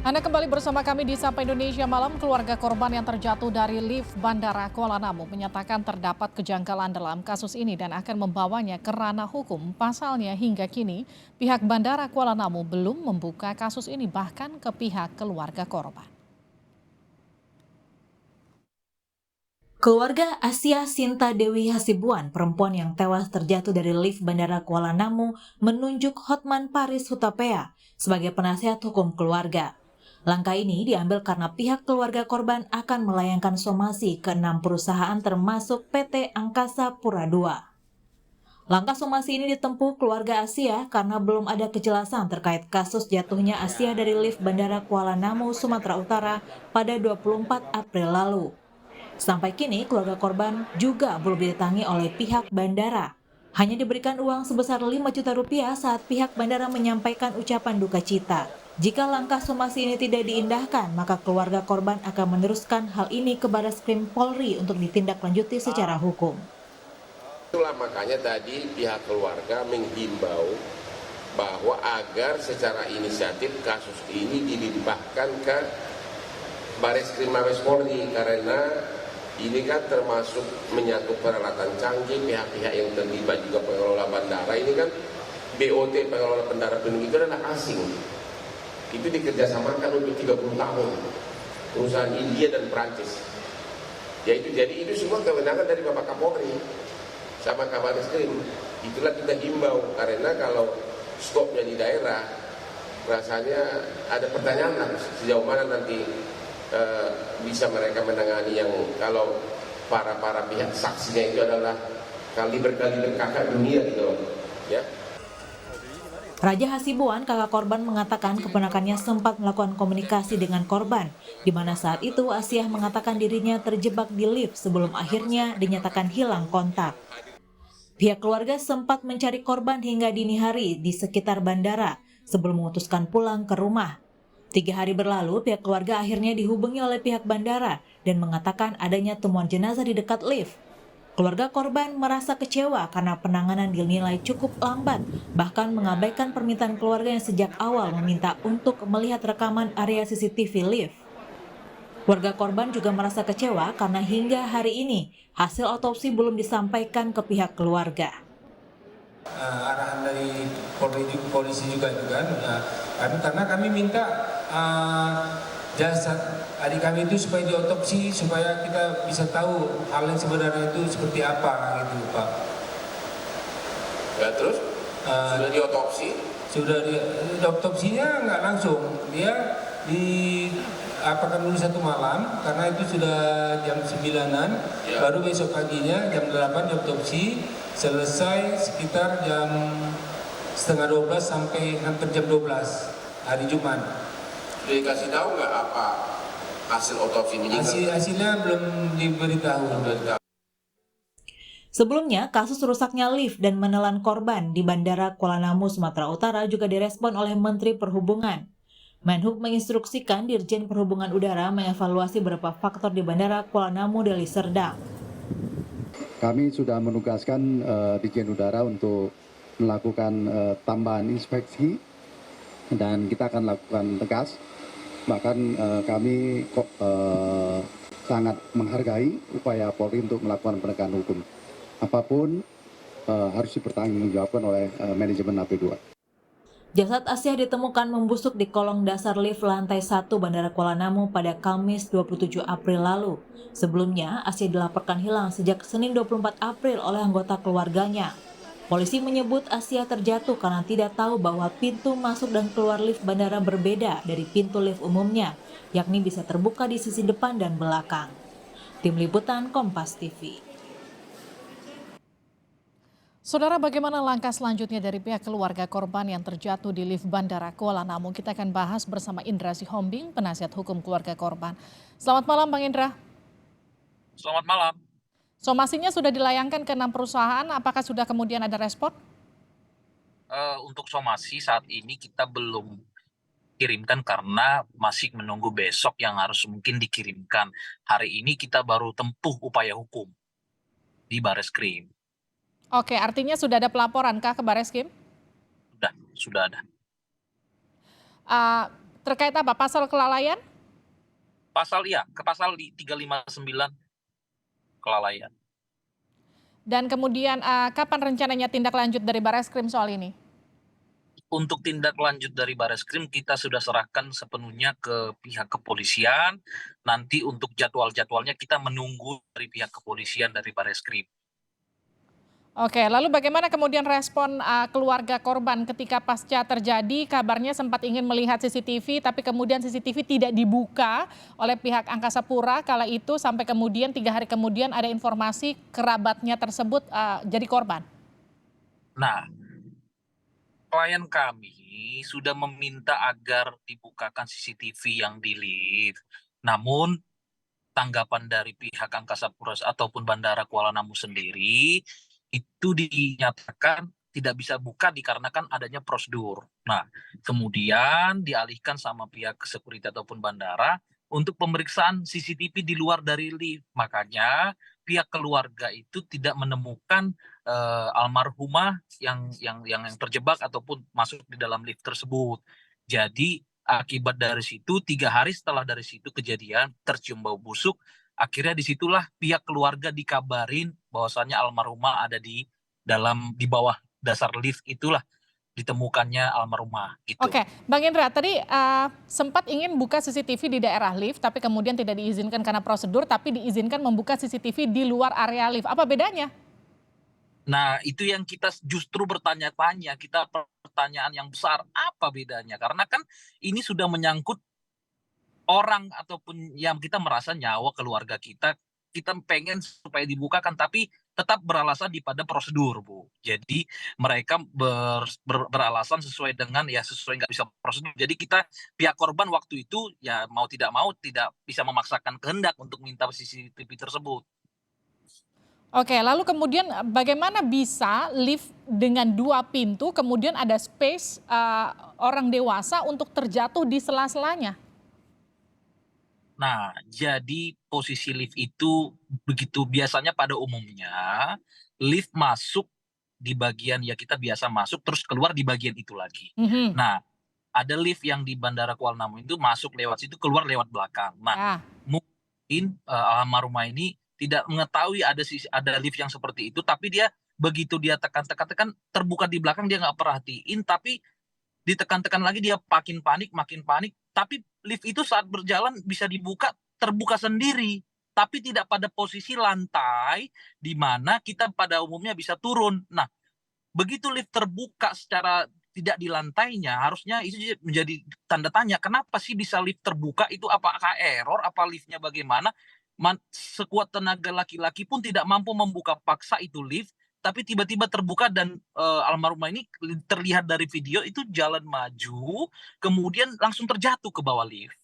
Anda kembali bersama kami di Sapa Indonesia Malam. Keluarga korban yang terjatuh dari lift Bandara Kuala Namu menyatakan terdapat kejanggalan dalam kasus ini dan akan membawanya ke ranah hukum. Pasalnya hingga kini pihak Bandara Kuala Namu belum membuka kasus ini bahkan ke pihak keluarga korban. Keluarga Asia Sinta Dewi Hasibuan, perempuan yang tewas terjatuh dari lift Bandara Kuala Namu, menunjuk Hotman Paris Hutapea sebagai penasihat hukum keluarga. Langkah ini diambil karena pihak keluarga korban akan melayangkan somasi ke 6 perusahaan termasuk PT Angkasa Pura II. Langkah somasi ini ditempuh keluarga Asia karena belum ada kejelasan terkait kasus jatuhnya Asia dari lift Bandara Kuala Namu, Sumatera Utara pada 24 April lalu. Sampai kini keluarga korban juga belum didatangi oleh pihak bandara. Hanya diberikan uang sebesar 5 juta rupiah saat pihak bandara menyampaikan ucapan duka cita. Jika langkah somasi ini tidak diindahkan, maka keluarga korban akan meneruskan hal ini ke Barreskrim Polri untuk ditindaklanjuti secara hukum. Itulah makanya tadi pihak keluarga menghimbau bahwa agar secara inisiatif kasus ini dilimpahkan ke Barreskrim Mabes Polri karena ini kan termasuk menyangkut peralatan canggih, pihak-pihak yang terlibat juga pengelola bandara. Ini kan BOT, pengelola bandara penuh itu adalah asing. Itu dikerjasamakan untuk 30 tahun. Perusahaan India dan Prancis. Jadi itu semua kewenangan dari Bapak Kapolri sama Kabar Reskrim. Itulah kita himbau karena kalau stopnya di daerah, rasanya ada pertanyaan lah sejauh mana nanti bisa mereka menangani yang kalau para pihak saksinya itu adalah kaliber kakak dunia gitu loh, ya. Raja Hasibuan, kakak korban, mengatakan keponakannya sempat melakukan komunikasi dengan korban, di mana saat itu Asia mengatakan dirinya terjebak di lift sebelum akhirnya dinyatakan hilang kontak. Pihak keluarga sempat mencari korban hingga dini hari di sekitar bandara sebelum memutuskan pulang ke rumah. 3 hari berlalu, pihak keluarga akhirnya dihubungi oleh pihak bandara dan mengatakan adanya temuan jenazah di dekat lift. Keluarga korban merasa kecewa karena penanganan dinilai cukup lambat, bahkan mengabaikan permintaan keluarga yang sejak awal meminta untuk melihat rekaman area CCTV lift. Keluarga korban juga merasa kecewa karena hingga hari ini hasil otopsi belum disampaikan ke pihak keluarga. Arahan dari polisi juga itu kan, karena kami minta jasad adik kami itu supaya diotopsi supaya kita bisa tahu hal yang sebenarnya itu seperti apa gitu Pak. Ya terus sudah diotopsi? Sudah diotopsinya nggak langsung, dia diapakan dulu satu malam karena itu sudah jam 9-an, ya. Baru besok paginya jam 8 diotopsi, selesai sekitar jam setengah 12 sampai hampir jam 12 hari Jumat. Sudah dikasih tahu nggak apa hasil otopsi ini? Hasilnya belum diberitahu. Sebelumnya, kasus rusaknya lift dan menelan korban di Bandara Kuala Namu, Sumatera Utara juga direspon oleh Menteri Perhubungan. Menhub menginstruksikan Dirjen Perhubungan Udara mengevaluasi beberapa faktor di Bandara Kuala Namu, Deli Serdang. Kami sudah menugaskan Dirjen Udara untuk melakukan tambahan inspeksi dan kita akan lakukan tegas. Bahkan kami sangat menghargai upaya Polri untuk melakukan penegakan hukum. Apapun harus dipertanggungjawabkan oleh manajemen AP2. Jasad Asia ditemukan membusuk di kolong dasar lift lantai 1 Bandara Kuala Namu pada Kamis 27 April lalu. Sebelumnya, Asia dilaporkan hilang sejak Senin 24 April oleh anggota keluarganya. Polisi menyebut Asia terjatuh karena tidak tahu bahwa pintu masuk dan keluar lift bandara berbeda dari pintu lift umumnya, yakni bisa terbuka di sisi depan dan belakang. Tim Liputan Kompas TV. Saudara, bagaimana langkah selanjutnya dari pihak keluarga korban yang terjatuh di lift Bandara Kuala Namu? Kita akan bahas bersama Indra Sihombing, penasihat hukum keluarga korban. Selamat malam, Bang Indra. Selamat malam. Somasinya sudah dilayangkan ke 6 perusahaan, apakah sudah kemudian ada respon? Untuk somasi saat ini kita belum kirimkan karena masih menunggu besok yang harus mungkin dikirimkan. Hari ini kita baru tempuh upaya hukum di Barreskrim. Oke, artinya sudah ada pelaporan kah ke Barreskrim? Sudah ada. Terkait apa? Pasal kelalaian? Ke pasal di 359 kelalaian. Dan kemudian kapan rencananya tindak lanjut dari Barreskrim soal ini? Untuk tindak lanjut dari Barreskrim kita sudah serahkan sepenuhnya ke pihak kepolisian. Nanti untuk jadwal-jadwalnya kita menunggu dari pihak kepolisian dari Barreskrim. Oke, lalu bagaimana kemudian respon keluarga korban ketika pasca terjadi kabarnya sempat ingin melihat CCTV tapi kemudian CCTV tidak dibuka oleh pihak Angkasa Pura kala itu sampai kemudian 3 hari kemudian ada informasi kerabatnya tersebut jadi korban. Nah, klien kami sudah meminta agar dibukakan CCTV yang di lift. Namun tanggapan dari pihak Angkasa Pura ataupun Bandara Kuala Namu sendiri itu dinyatakan tidak bisa buka dikarenakan adanya prosedur. Nah, kemudian dialihkan sama pihak security ataupun bandara untuk pemeriksaan CCTV di luar dari lift. Makanya pihak keluarga itu tidak menemukan almarhumah yang terjebak ataupun masuk di dalam lift tersebut. Jadi akibat dari situ 3 hari setelah dari situ kejadian tercium bau busuk, akhirnya disitulah pihak keluarga dikabarin bahwasannya almarhumah ada di bawah dasar lift, itulah ditemukannya almarhumah gitu. Oke, Bang Indra, tadi sempat ingin buka CCTV di daerah lift, tapi kemudian tidak diizinkan karena prosedur, tapi diizinkan membuka CCTV di luar area lift. Apa bedanya? Nah, itu yang kita justru bertanya-tanya, kita pertanyaan yang besar, apa bedanya? Karena kan ini sudah menyangkut orang ataupun yang kita merasa nyawa keluarga kita pengen supaya dibukakan, tapi tetap beralasan pada prosedur, Bu. Jadi mereka beralasan sesuai dengan sesuai nggak bisa prosedur. Jadi pihak korban waktu itu ya mau tidak bisa memaksakan kehendak untuk minta CCTV tersebut. Oke, lalu kemudian bagaimana bisa lift dengan 2 pintu kemudian ada space orang dewasa untuk terjatuh di sela-selanya? Nah, jadi posisi lift itu begitu biasanya pada umumnya lift masuk di bagian kita biasa masuk terus keluar di bagian itu lagi. Mhm. Nah, ada lift yang di Bandara Kuala Namu itu masuk lewat situ keluar lewat belakang. Nah, Ya. mungkin almarhumah ini tidak mengetahui ada lift yang seperti itu, tapi dia begitu dia tekan terbuka di belakang dia nggak perhatiin, tapi ditekan-tekan lagi dia makin panik, tapi lift itu saat berjalan bisa terbuka sendiri, tapi tidak pada posisi lantai di mana kita pada umumnya bisa turun. Nah, begitu lift terbuka secara tidak di lantainya, harusnya itu menjadi tanda tanya, kenapa sih bisa lift terbuka itu, apakah error, apa liftnya bagaimana? Sekuat tenaga laki-laki pun tidak mampu membuka paksa itu lift, tapi tiba-tiba terbuka dan almarhumah ini terlihat dari video itu jalan maju, kemudian langsung terjatuh ke bawah lift,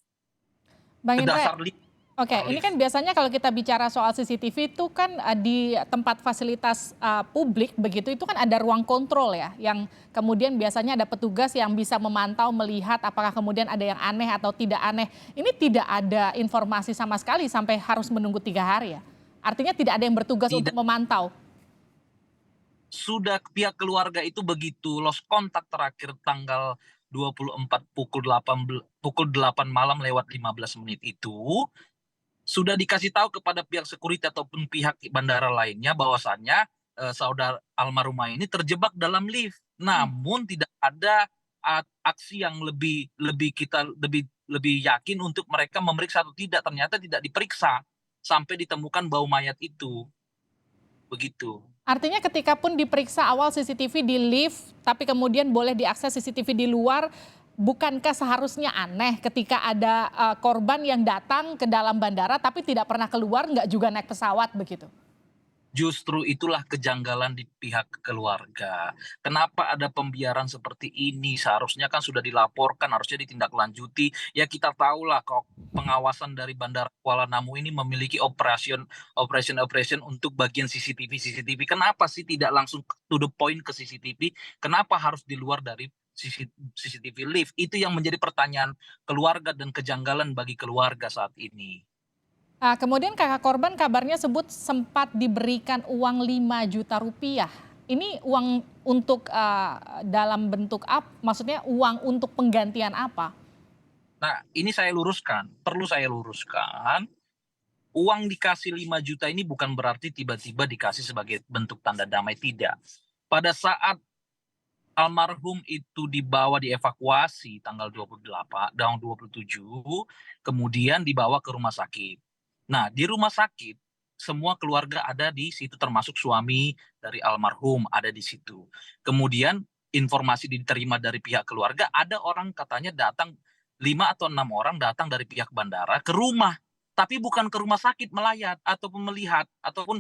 Bang ke Indra, dasar lift. oke, ini kan biasanya kalau kita bicara soal CCTV itu kan di tempat fasilitas publik begitu itu kan ada ruang kontrol ya, yang kemudian biasanya ada petugas yang bisa memantau melihat apakah kemudian ada yang aneh atau tidak aneh. Ini tidak ada informasi sama sekali sampai harus menunggu 3 hari ya. Artinya tidak ada yang bertugas untuk memantau. Sudah pihak keluarga itu begitu lost kontak terakhir tanggal 24 pukul 8 malam lewat 15 menit itu sudah dikasih tahu kepada pihak security ataupun pihak bandara lainnya bahwasannya saudara almarhumah ini terjebak dalam lift. Namun tidak ada aksi yang lebih yakin untuk mereka memeriksa atau tidak. Ternyata tidak diperiksa sampai ditemukan bau mayat itu. Begitu. Artinya ketika pun diperiksa awal CCTV di lift, tapi kemudian boleh diakses CCTV di luar, bukankah seharusnya aneh ketika ada korban yang datang ke dalam bandara tapi tidak pernah keluar, nggak juga naik pesawat begitu? Justru itulah kejanggalan di pihak keluarga. Kenapa ada pembiaran seperti ini? Seharusnya kan sudah dilaporkan, harusnya ditindaklanjuti. Ya kita tahulah kok pengawasan dari Bandara Kuala Namu ini memiliki operation untuk bagian CCTV. Kenapa sih tidak langsung to the point ke CCTV? Kenapa harus di luar dari CCTV lift? Itu yang menjadi pertanyaan keluarga dan kejanggalan bagi keluarga saat ini. Kemudian kakak korban kabarnya sebut sempat diberikan uang 5 juta rupiah. Ini uang untuk dalam bentuk apa? Maksudnya uang untuk penggantian apa? Nah, ini perlu saya luruskan, uang dikasih 5 juta ini bukan berarti tiba-tiba dikasih sebagai bentuk tanda damai, tidak. Pada saat almarhum itu dibawa dievakuasi tanggal 28, tanggal 27, kemudian dibawa ke rumah sakit. Nah, di rumah sakit semua keluarga ada di situ termasuk suami dari almarhum ada di situ. Kemudian informasi diterima dari pihak keluarga, ada orang katanya datang 5 atau 6 orang datang dari pihak bandara ke rumah, tapi bukan ke rumah sakit melayat ataupun melihat ataupun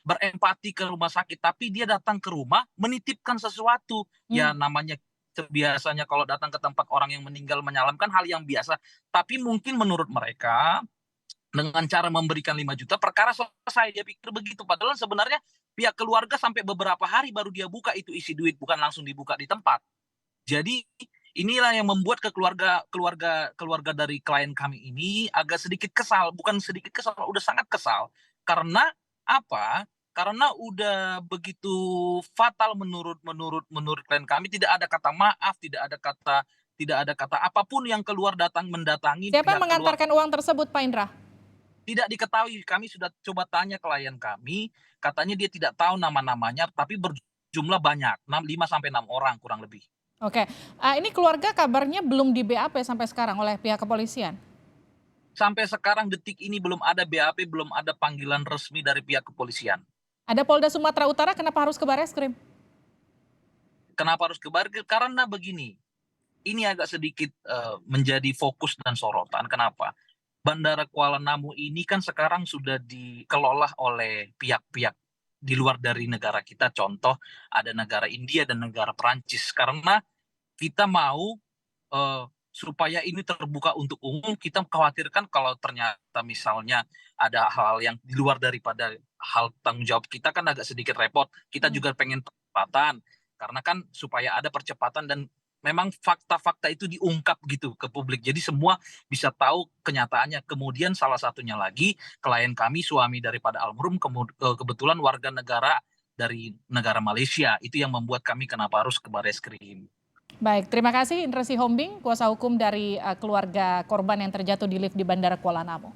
berempati ke rumah sakit, tapi dia datang ke rumah menitipkan sesuatu. Ya namanya biasanya kalau datang ke tempat orang yang meninggal menyalamkan hal yang biasa, tapi mungkin menurut mereka dengan cara memberikan 5 juta perkara selesai, dia pikir begitu, padahal sebenarnya pihak keluarga sampai beberapa hari baru dia buka itu isi duit, bukan langsung dibuka di tempat. Jadi inilah yang membuat keluarga dari klien kami ini agak sedikit kesal, bukan sedikit kesal, udah sangat kesal. Karena apa? Karena udah begitu fatal menurut klien kami, tidak ada kata maaf, tidak ada kata apapun yang keluar mendatangi Siapa yang pihak keluarga. mengantarkan uang tersebut, Pak Indra? Tidak diketahui, kami sudah coba tanya klien kami, katanya dia tidak tahu nama-namanya, tapi berjumlah banyak, 5 sampai 6 orang kurang lebih. Oke, ini keluarga kabarnya belum di BAP sampai sekarang oleh pihak kepolisian. Sampai sekarang detik ini belum ada BAP, belum ada panggilan resmi dari pihak kepolisian. Ada Polda Sumatera Utara, kenapa harus ke Bareskrim? Kenapa harus ke Bareskrim? Karena begini, ini agak sedikit menjadi fokus dan sorotan. Kenapa? Bandara Kuala Namu ini kan sekarang sudah dikelola oleh pihak-pihak di luar dari negara kita. Contoh, ada negara India dan negara Perancis. Karena kita mau supaya ini terbuka untuk umum, kita khawatirkan kalau ternyata misalnya ada hal yang di luar daripada hal tanggung jawab kita kan agak sedikit repot. Kita juga pengen percepatan, karena kan supaya ada percepatan dan memang fakta-fakta itu diungkap gitu ke publik. Jadi semua bisa tahu kenyataannya. Kemudian salah satunya lagi, klien kami suami daripada almarhum kebetulan warga negara dari negara Malaysia. Itu yang membuat kami kenapa harus ke Bareskrim. Baik, terima kasih Indra Sihombing, kuasa hukum dari keluarga korban yang terjatuh di lift di Bandara Kuala Namu.